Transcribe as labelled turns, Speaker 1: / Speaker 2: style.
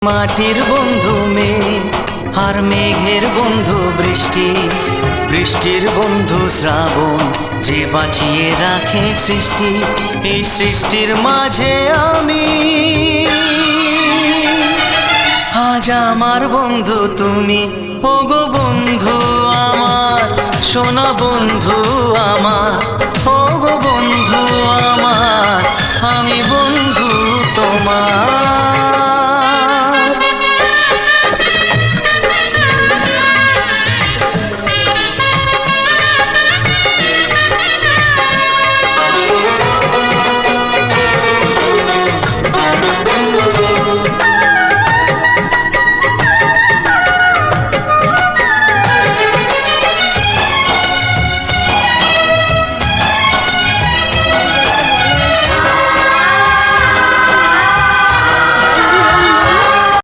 Speaker 1: মাটির বন্ধু মেঘ আর মেঘের বন্ধু বৃষ্টি, বৃষ্টির বন্ধু শ্রাবণ, যে বাঁচিয়ে রাখে সৃষ্টি। এই সৃষ্টির মাঝে আমি, আজ আমার বন্ধু তুমি। ওগো বন্ধু আমার, সোনা বন্ধু আমার, ওগো বন্ধু আমার, আমি বন্ধু তোমার।